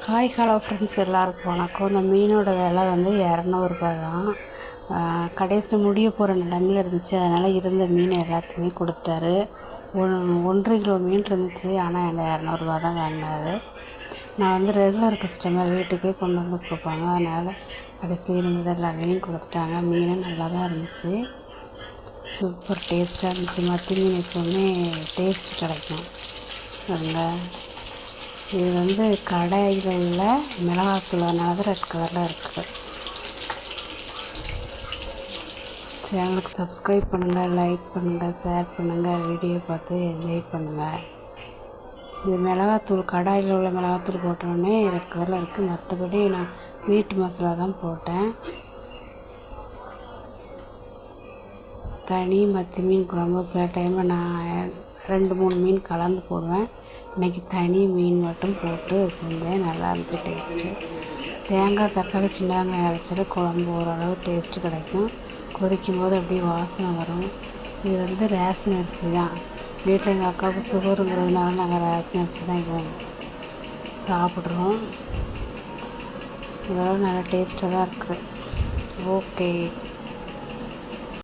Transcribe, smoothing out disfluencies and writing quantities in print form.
Hello friends, எல்லாருக்கும் வணக்கம். இந்த மீனோட விலை வந்து 200 தான். கடைசியில் முடிய போகிற நிலமையில் இருந்துச்சு. அதனால் இருந்த மீன் எல்லாத்தையுமே கொடுத்துட்டாரு. 1.5 கிலோ மீன் இருந்துச்சு, ஆனால் என்கிட்ட 200 தான் வாங்கினார். நான் வந்து ரெகுலர் கஸ்டமர், வீட்டுக்கே கொண்டு வந்து கொடுப்பாங்க. அதனால் கடைசியில் இருந்தது எல்லா மீனையும் கொடுத்துட்டாங்க. மீனும் நல்லா தான் இருந்துச்சு, சூப்பர் டேஸ்ட்டாக இருந்துச்சு. மத்தி மீன் எப்போவுமே டேஸ்ட் கிடைக்கும். அதில் இது வந்து கடையில் உள்ள மிளகாத்தூள், அதனால தான் ரெட் கலரில் இருக்குது. சேனலுக்கு சப்ஸ்கிரைப் பண்ணுங்கள், லைக் பண்ணுங்கள், ஷேர் பண்ணுங்கள், வீடியோ பார்த்து என்ஜாய் பண்ணுங்கள். இது மிளகாத்தூள், கடாயில் உள்ள மிளகாத்தூள் போட்டோடனே ரெட் கலரில் இருக்குது. மற்றபடி நான் மீட் மசாலா தான் போட்டேன். தனி மத்தி மீன் குழம்பு சில டைமில் நான் 2-3 மீன் கலந்து போடுவேன். இன்றைக்கி தனி மீன் மட்டும் போட்டு செஞ்சேன். நல்லா இருந்துச்சு டேஸ்ட்டு. தேங்காய், தக்காளி, சின்ன வெங்காயம் அரைச்சாலே குழம்பு ஓரளவு டேஸ்ட்டு கிடைக்கும். கொதிக்கும் போது அப்படியே வாசனை வரும். இது வந்து ரேஷன் அரிசி தான். வீட்டில் எங்கள் அக்காவுக்கு சுகருங்கிறதுனால நாங்கள் ரேஷன் அரிசி தான் இப்போ சாப்பிட்றோம். இதெல்லாம் நல்லா டேஸ்ட்டாக தான் இருக்குது. ஓகே.